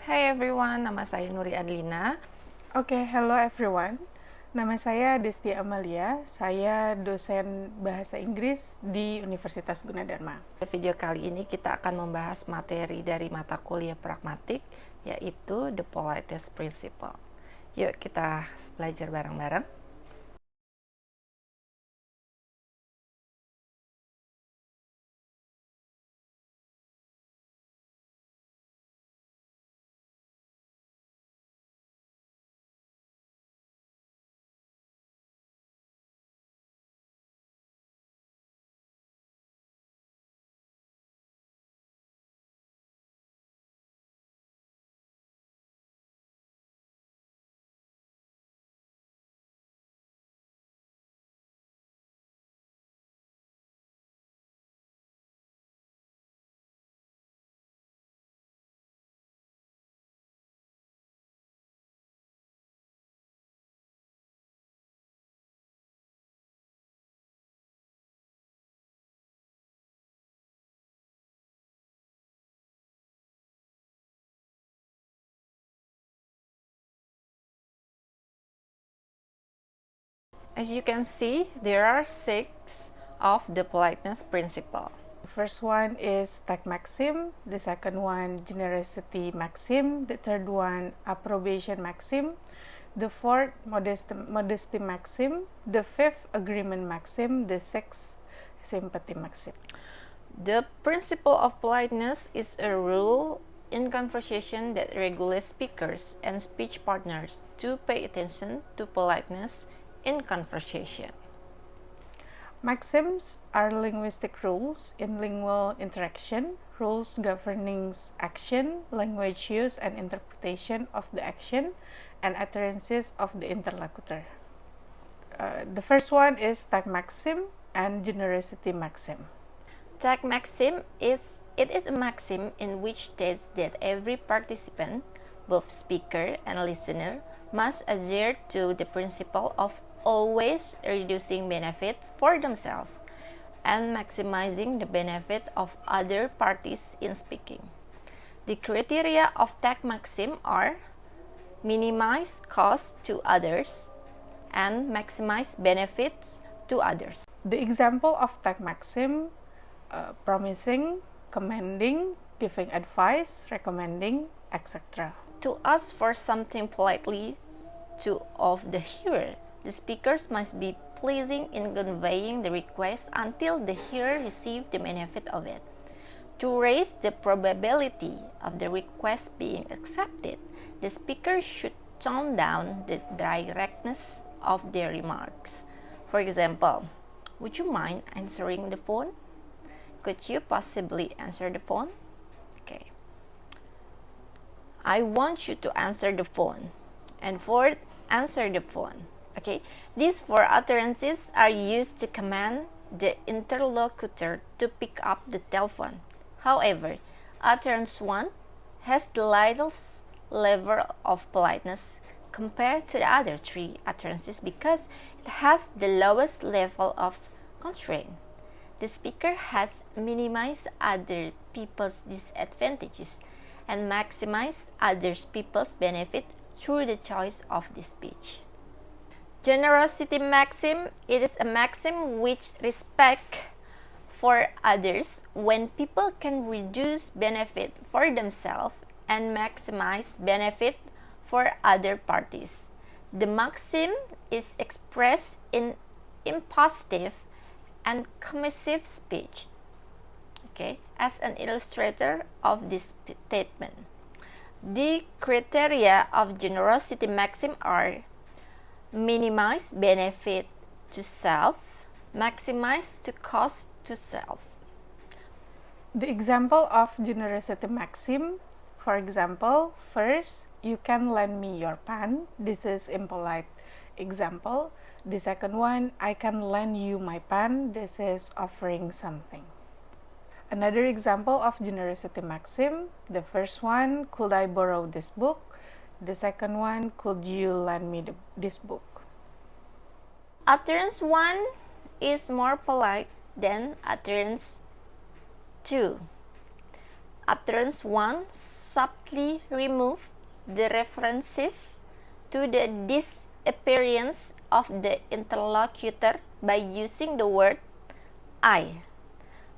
Hey everyone, nama saya Nuri Adlina. Oke, hello everyone. Nama saya Desti Amalia. Saya dosen bahasa Inggris di Universitas Gunadarma. Di video kali ini kita akan membahas materi dari mata kuliah Pragmatik, yaitu The Politeness Principle. Yuk kita belajar bareng-bareng. As you can see, there are 6 of the politeness principle. The first one is tag maxim, the second one generosity maxim, the third one approbation maxim, the fourth modesty maxim, the fifth agreement maxim, the sixth sympathy maxim. The principle of politeness is a rule in conversation that regulates speakers and speech partners to pay attention to politeness in conversation. Maxims are linguistic rules in lingual interaction, rules governing action, language use and interpretation of the action, and utterances of the interlocutor. The first one is tag maxim and generosity maxim. Tag maxim is a maxim in which states that every participant, both speaker and listener, must adhere to the principle of always reducing benefit for themselves and maximizing the benefit of other parties in speaking. The criteria of tag maxim are minimize cost to others and maximize benefits to others. The example of tag maxim: promising, commending, giving advice, recommending, etc. To ask for something politely to of the hearer, the speakers must be pleasing in conveying the request until the hearer receives the benefit of it. To raise the probability of the request being accepted, the speaker should tone down the directness of their remarks. For example, would you mind answering the phone? Could you possibly answer the phone? Okay. I want you to answer the phone. And fourth, answer the phone. Okay. These 4 utterances are used to command the interlocutor to pick up the telephone. However, utterance 1 has the lightest level of politeness compared to the other 3 utterances because it has the lowest level of constraint. The speaker has minimized other people's disadvantages and maximized other people's benefit through the choice of the speech. Generosity maxim: it is a maxim which respect for others when people can reduce benefit for themselves and maximize benefit for other parties. The maxim is expressed in impositive and commissive speech. Okay, as an illustrator of this statement. The criteria of generosity maxim are minimize benefit to self, maximize the cost to self. The example of generosity maxim: for example, first, you can lend me your pen. This is impolite example. The second one, I can lend you my pen. This is offering something. Another example of generosity maxim: the first one, could I borrow this book? The second one, could you lend me this book? Utterance 1 is more polite than utterance 2. Utterance 1 subtly remove the references to the disappearance of the interlocutor by using the word I,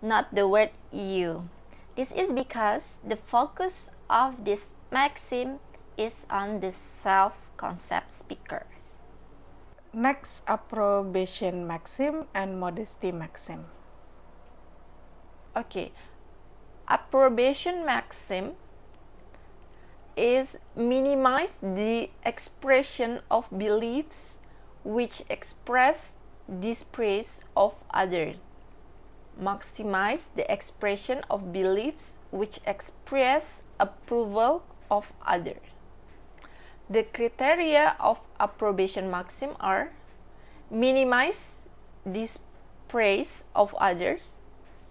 not the word you. This is because the focus of this maxim is on the self-concept speaker. Next, approbation maxim and modesty maxim. Okay, approbation maxim is minimize the expression of beliefs which express dispraise of others. Maximize the expression of beliefs which express approval of others. The criteria of approbation maxim are minimize dispraise of others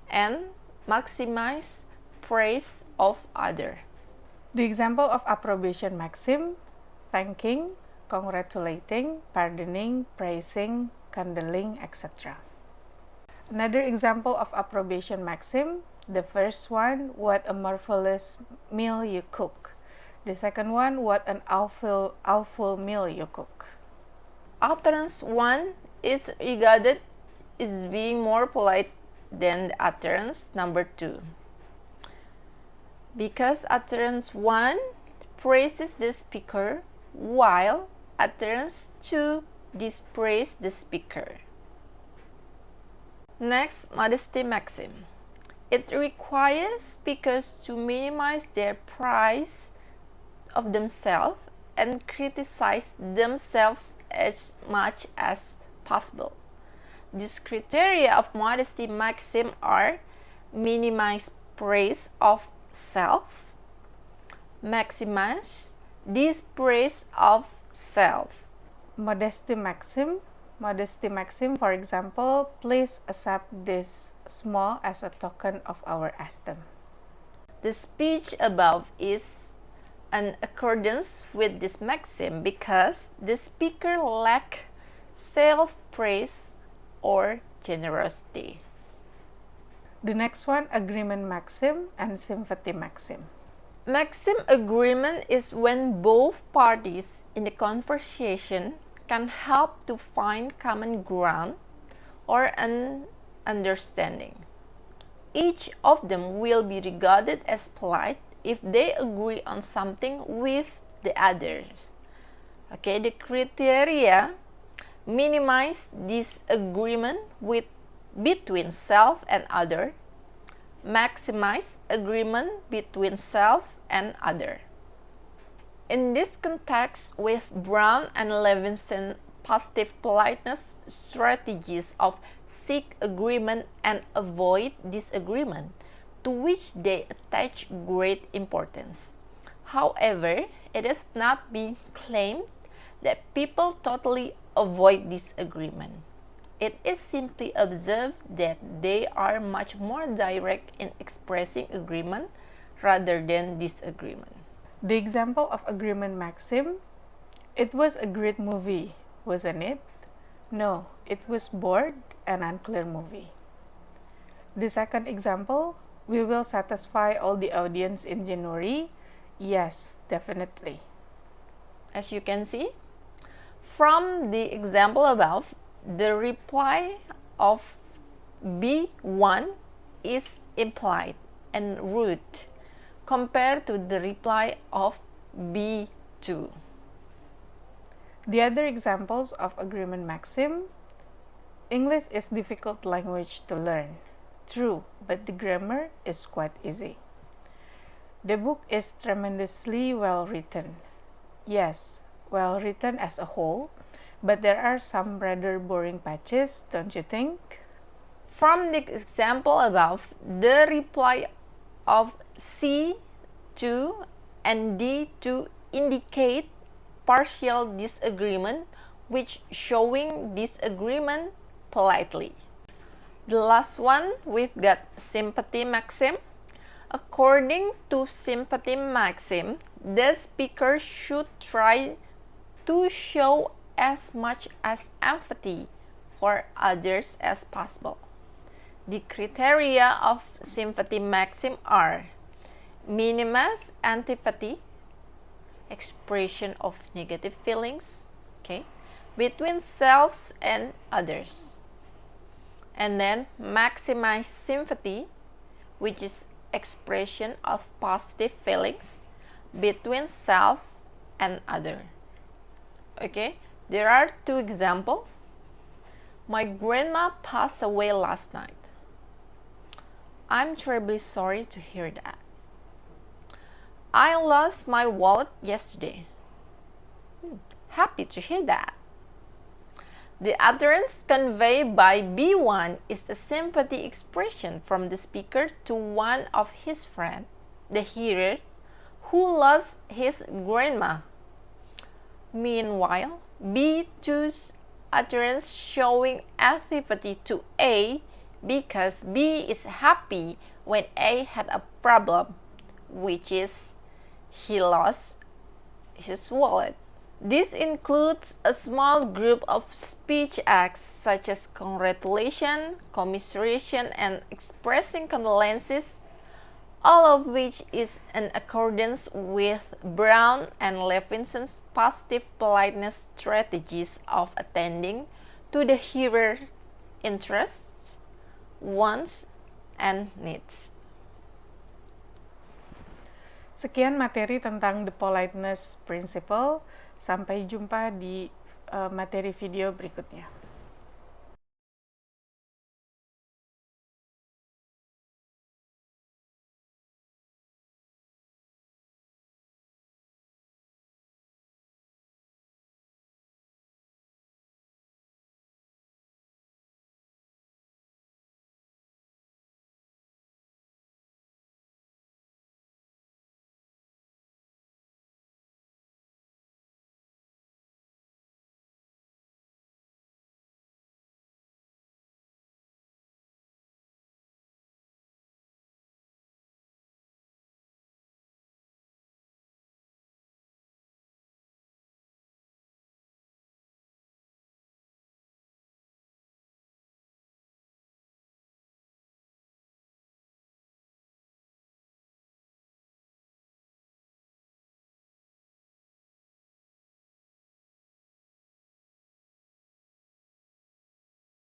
and maximize praise of others. The example of approbation maxim: thanking, congratulating, pardoning, praising, condolling, etc. Another example of approbation maxim: the first one, what a marvelous meal you cook. The second one, what an awful meal you cook. Utterance 1 is regarded as being more polite than the utterance number 2. Because utterance 1 praises the speaker, while utterance 2 dispraises the speaker. Next, modesty maxim. It requires speakers to minimize their praise of themselves and criticize themselves as much as possible. These criteria of modesty maxim are minimize praise of self, maximize dispraise of self. Modesty maxim, for example, please accept this small as a token of our esteem. The speech above is in accordance with this maxim because the speaker lacks self-praise or generosity. The next one, agreement maxim and sympathy maxim. Maxim agreement is when both parties in the conversation can help to find common ground or an understanding. Each of them will be regarded as polite if they agree on something with the others. Okay, the criteria minimize disagreement between self and other, maximize agreement between self and other. In this context, with Brown and Levinson positive politeness strategies of seek agreement and avoid disagreement, to which they attach great importance. However, it is not being claimed that people totally avoid disagreement. It is simply observed that they are much more direct in expressing agreement rather than disagreement. The example of agreement maxim: it was a great movie, wasn't it? No, it was bored and unclear movie. The second example: we will satisfy all the audience in January. Yes, definitely. As you can see, from the example above, the reply of B1 is implied and rude compared to the reply of B2. The other examples of agreement maxim: English is difficult language to learn. True, but the grammar is quite easy. The book is tremendously well written. Yes, well written as a whole, but there are some rather boring patches, don't you think? From the example above, the reply of C2 and D2 indicate partial disagreement, which showing disagreement politely. The last one, we've got sympathy maxim. According to sympathy maxim, the speaker should try to show as much as empathy for others as possible. The criteria of sympathy maxim are minimize antipathy, expression of negative feelings, okay, between self and others. And then maximize sympathy, which is expression of positive feelings between self and other. Okay, there are two examples. My grandma passed away last night. I'm terribly sorry to hear that. I lost my wallet yesterday. Happy to hear that. The utterance conveyed by B1 is the sympathy expression from the speaker to one of his friends, the hearer, who lost his grandma. Meanwhile, B2's utterance showing antipathy to A because B is happy when A had a problem, which is he lost his wallet. This includes a small group of speech acts such as congratulation, commiseration, and expressing condolences, all of which is in accordance with Brown and Levinson's positive politeness strategies of attending to the hearer's interests, wants, and needs. Sekian materi tentang the politeness principle. Sampai jumpa di materi video berikutnya.